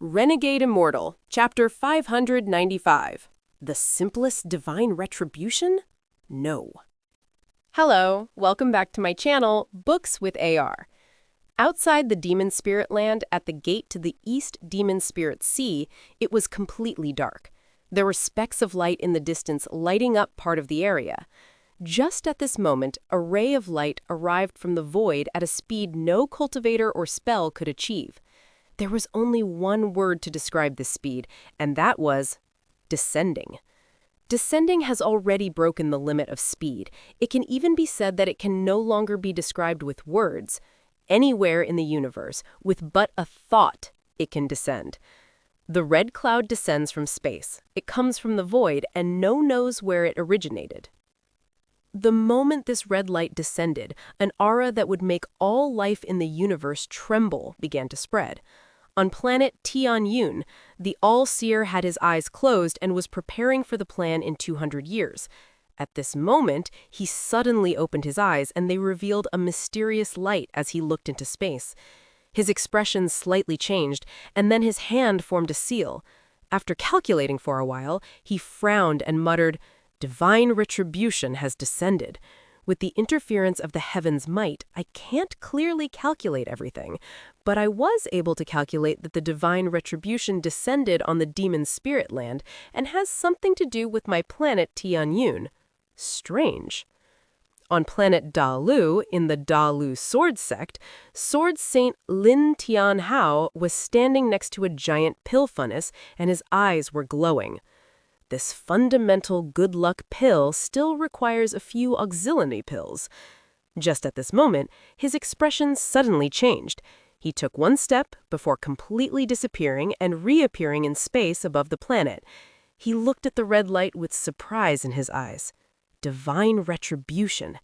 Renegade Immortal, Chapter 595. The Simplest Divine Retribution? No. Hello, welcome back to my channel, Books with AR. Outside the Demon Spirit Land, at the gate to the East Demon Spirit Sea, it was completely dark. There were specks of light in the distance lighting up part of the area. Just at this moment, a ray of light arrived from the void at a speed no cultivator or spell could achieve. There was only one word to describe this speed, and that was descending. Descending has already broken the limit of speed. It can even be said that it can no longer be described with words. Anywhere in the universe, with but a thought, it can descend. The red cloud descends from space. It comes from the void, and no one knows where it originated. The moment this red light descended, an aura that would make all life in the universe tremble began to spread. On planet Tianyun, the All-Seer had his eyes closed and was preparing for the plan in 200 years. At this moment, he suddenly opened his eyes and they revealed a mysterious light as he looked into space. His expression slightly changed, and then his hand formed a seal. After calculating for a while, he frowned and muttered, "Divine retribution has descended. With the interference of the heaven's might, I can't clearly calculate everything, but I was able to calculate that the divine retribution descended on the demon spirit land and has something to do with my planet Tianyun. Strange." On planet Dalu, in the Dalu sword sect, Sword Saint Lin Tian Hao was standing next to a giant pill fungus and his eyes were glowing. This fundamental good luck pill still requires a few auxiliary pills. Just at this moment, his expression suddenly changed. He took one step before completely disappearing and reappearing in space above the planet. He looked at the red light with surprise in his eyes. Divine retribution.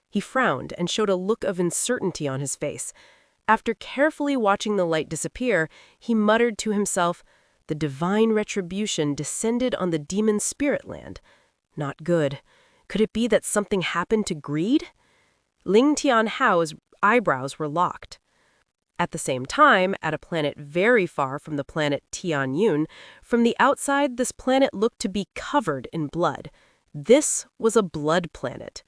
He frowned and showed a look of uncertainty on his face. After carefully watching the light disappear, he muttered to himself, "The divine retribution descended on the demon spirit land. Not good. Could it be that something happened to greed?" Ling Tian Hao's eyebrows were locked. At the same time, at a planet very far from the planet Tianyun, from the outside this planet looked to be covered in blood. This was a blood planet.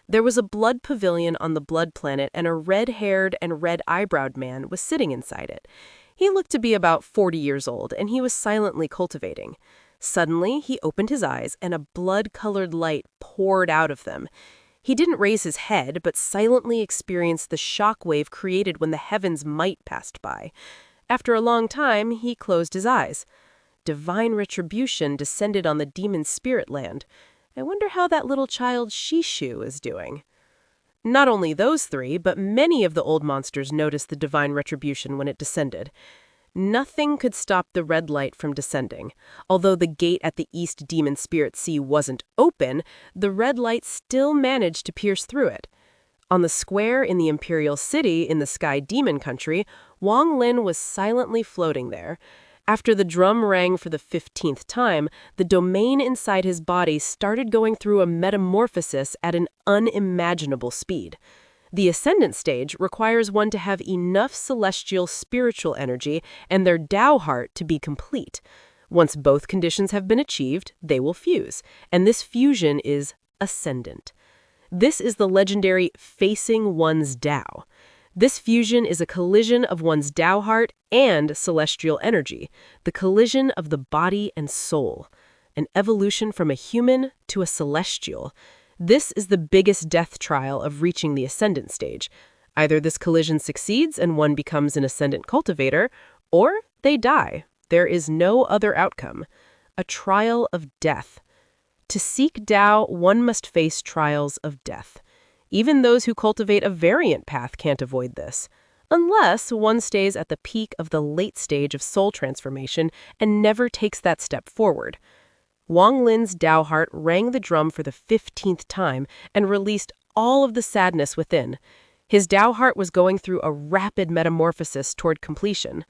There was a blood pavilion on the blood planet, and a red-haired and red-eyebrowed man was sitting inside it. He looked to be about 40 years old, and he was silently cultivating. Suddenly, he opened his eyes, and a blood-colored light poured out of them. He didn't raise his head, but silently experienced the shock wave created when the heaven's might passed by. After a long time, he closed his eyes. Divine retribution descended on the demon spirit land. I wonder how that little child Shishu is doing. Not only those three, but many of the old monsters noticed the divine retribution when it descended. Nothing could stop the red light from descending. Although the gate at the East Demon Spirit Sea wasn't open, the red light still managed to pierce through it. On the square in the Imperial City in the Sky Demon Country, Wang Lin was silently floating there. After the drum rang for the 15th time, the domain inside his body started going through a metamorphosis at an unimaginable speed. The ascendant stage requires one to have enough celestial spiritual energy and their Tao heart to be complete. Once both conditions have been achieved, they will fuse, and this fusion is ascendant. This is the legendary facing one's Tao. This fusion is a collision of one's Tao heart and celestial energy, the collision of the body and soul, an evolution from a human to a celestial. This is the biggest death trial of reaching the ascendant stage. Either this collision succeeds and one becomes an ascendant cultivator, or they die. There is no other outcome. A trial of death. To seek Tao, one must face trials of death. Even those who cultivate a variant path can't avoid this, unless one stays at the peak of the late stage of soul transformation and never takes that step forward. Wang Lin's Tao heart rang the drum for the 15th time and released all of the sadness within. His Tao heart was going through a rapid metamorphosis toward completion.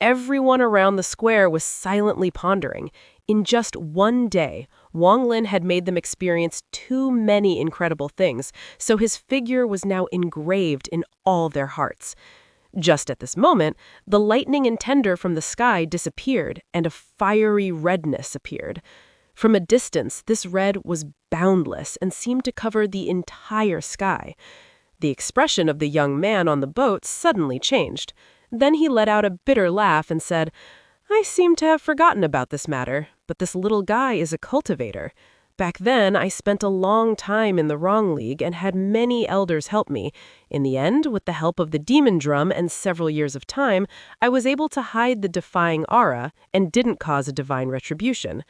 Everyone around the square was silently pondering. In just one day, Wang Lin had made them experience too many incredible things, so his figure was now engraved in all their hearts. Just at this moment, the lightning and tender from the sky disappeared, and a fiery redness appeared. From a distance, this red was boundless and seemed to cover the entire sky. The expression of the young man on the boat suddenly changed. Then he let out a bitter laugh and said, "I seem to have forgotten about this matter, but this little guy is a cultivator. Back then, I spent a long time in the wrong league and had many elders help me. In the end, with the help of the demon drum and several years of time, I was able to hide the defying aura and didn't cause a divine retribution.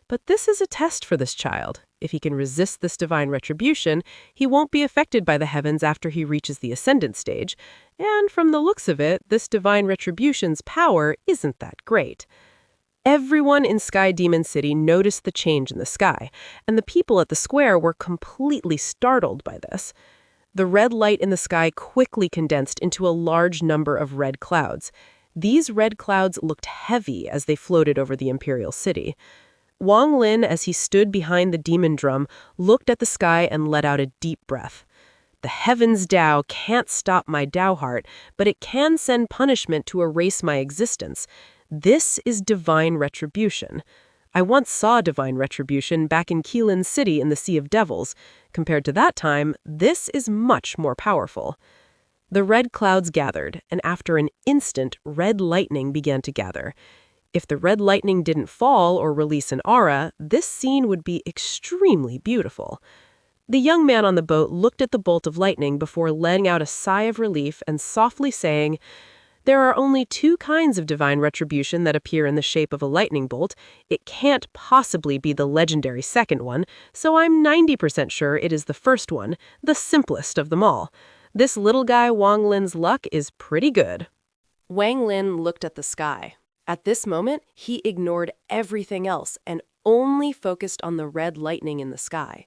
But this is a test for this child. If he can resist this divine retribution, he won't be affected by the heavens after he reaches the ascendant stage. And from the looks of it, this divine retribution's power isn't that great." Everyone in Sky Demon City noticed the change in the sky, and the people at the square were completely startled by this. The red light in the sky quickly condensed into a large number of red clouds. These red clouds looked heavy as they floated over the imperial city. Wang Lin, as he stood behind the demon drum, looked at the sky and let out a deep breath. "The heavens' Tao can't stop my Tao heart, but it can send punishment to erase my existence. This is divine retribution. I once saw divine retribution back in Keelan City in the Sea of Devils. Compared to that time, this is much more powerful." The red clouds gathered, and after an instant, red lightning began to gather. If the red lightning didn't fall or release an aura, this scene would be extremely beautiful. The young man on the boat looked at the bolt of lightning before letting out a sigh of relief and softly saying, "There are only two kinds of divine retribution that appear in the shape of a lightning bolt. It can't possibly be the legendary second one, so I'm 90% sure it is the first one, the simplest of them all. This little guy Wang Lin's luck is pretty good." Wang Lin looked at the sky. At this moment, he ignored everything else and only focused on the red lightning in the sky.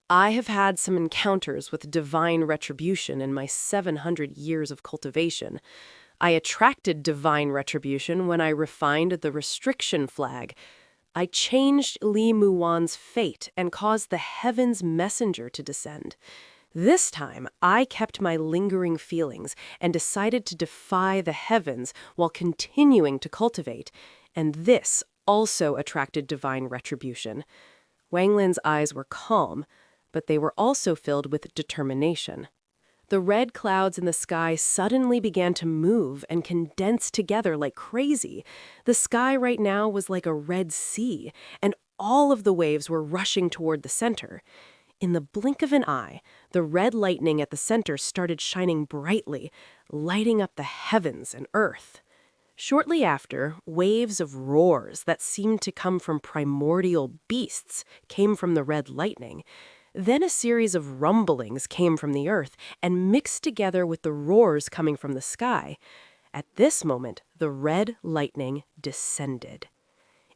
"I have had some encounters with divine retribution in my 700 years of cultivation. I attracted divine retribution when I refined the restriction flag. I changed Li Muwan's fate and caused the heaven's messenger to descend. This time, I kept my lingering feelings and decided to defy the heavens while continuing to cultivate, and this also attracted divine retribution." Wang Lin's eyes were calm, but they were also filled with determination. The red clouds in the sky suddenly began to move and condense together like crazy. The sky right now was like a red sea, and all of the waves were rushing toward the center. In the blink of an eye, the red lightning at the center started shining brightly, lighting up the heavens and earth. Shortly after, waves of roars that seemed to come from primordial beasts came from the red lightning. Then a series of rumblings came from the earth and mixed together with the roars coming from the sky. At this moment, the red lightning descended.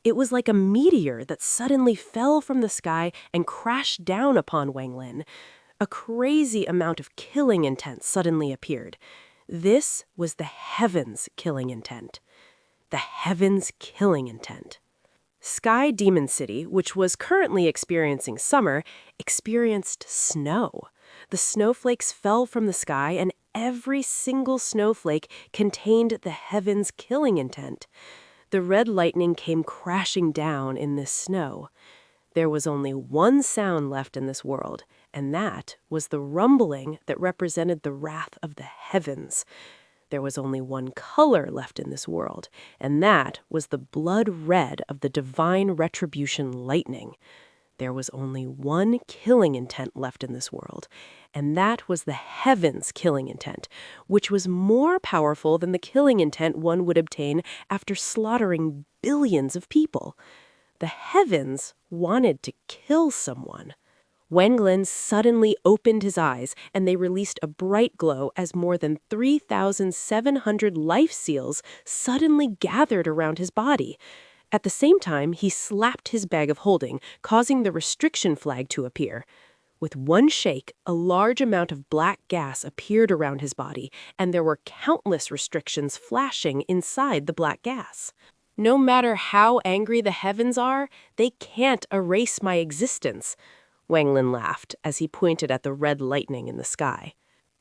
It was like a meteor that suddenly fell from the sky and crashed down upon Wang Lin. A crazy amount of killing intent suddenly appeared. This was the heavens' killing intent. The heavens' killing intent. Sky Demon City, which was currently experiencing summer, experienced snow. The snowflakes fell from the sky, and every single snowflake contained the heavens' killing intent. The red lightning came crashing down in this snow. There was only one sound left in this world, and that was the rumbling that represented the wrath of the heavens. There was only one color left in this world, and that was the blood red of the divine retribution lightning. There was only one killing intent left in this world, and that was the heavens' killing intent, which was more powerful than the killing intent one would obtain after slaughtering billions of people. The heavens wanted to kill someone. Wang Lin suddenly opened his eyes, and they released a bright glow as more than 3,700 life seals suddenly gathered around his body. At the same time, he slapped his bag of holding, causing the restriction flag to appear. With one shake, a large amount of black gas appeared around his body, and there were countless restrictions flashing inside the black gas. "No matter how angry the heavens are, they can't erase my existence," Wang Lin laughed as he pointed at the red lightning in the sky.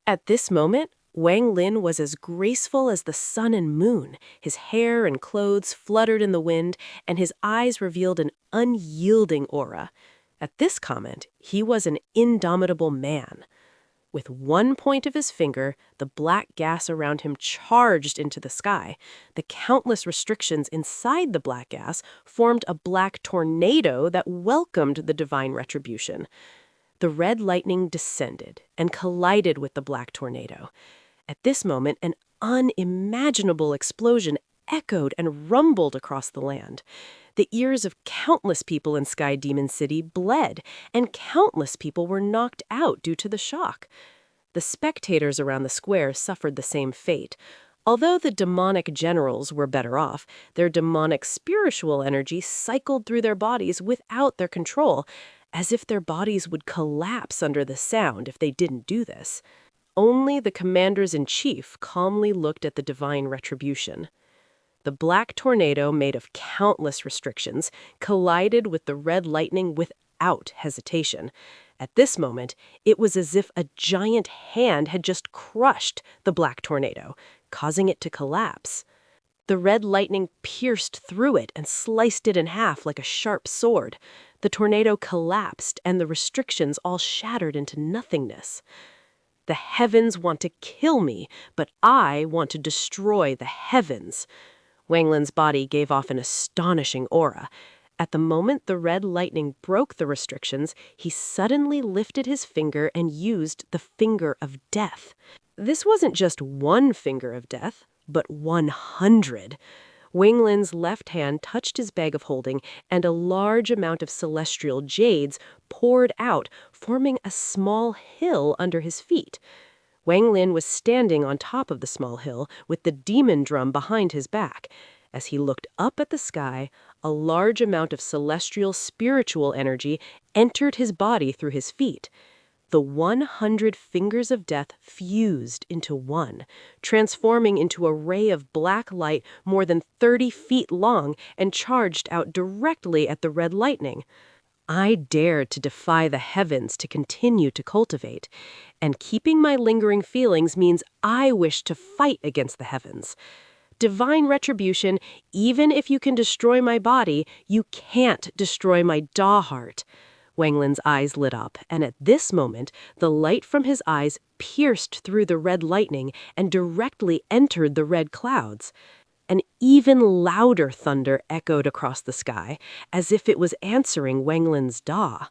At this moment, Wang Lin was as graceful as the sun and moon. His hair and clothes fluttered in the wind, and his eyes revealed an unyielding aura. At this comment, he was an indomitable man. With one point of his finger, the black gas around him charged into the sky. The countless restrictions inside the black gas formed a black tornado that welcomed the divine retribution. The red lightning descended and collided with the black tornado. At this moment, an unimaginable explosion echoed and rumbled across the land. The ears of countless people in Sky Demon City bled, and countless people were knocked out due to the shock. The spectators around the square suffered the same fate. Although the demonic generals were better off, their demonic spiritual energy cycled through their bodies without their control, as if their bodies would collapse under the sound if they didn't do this. Only the commanders-in-chief calmly looked at the divine retribution. The black tornado, made of countless restrictions, collided with the red lightning without hesitation. At this moment, it was as if a giant hand had just crushed the black tornado, causing it to collapse. The red lightning pierced through it and sliced it in half like a sharp sword. The tornado collapsed, and the restrictions all shattered into nothingness. The heavens want to kill me, but I want to destroy the heavens. Wang Lin's body gave off an astonishing aura. At the moment the red lightning broke the restrictions, he suddenly lifted his finger and used the finger of death. This wasn't just one finger of death, but 100. Wang Lin's left hand touched his bag of holding, and a large amount of celestial jades poured out, forming a small hill under his feet. Wang Lin was standing on top of the small hill, with the demon drum behind his back. As he looked up at the sky, a large amount of celestial spiritual energy entered his body through his feet. The 100 fingers of death fused into one, transforming into a ray of black light more than 30 feet long and charged out directly at the red lightning. I dared to defy the heavens to continue to cultivate, and keeping my lingering feelings means I wish to fight against the heavens. Divine retribution, even if you can destroy my body, you can't destroy my Da heart. Wang Lin's eyes lit up, and at this moment, the light from his eyes pierced through the red lightning and directly entered the red clouds. An even louder thunder echoed across the sky, as if it was answering Wang Lin's Da.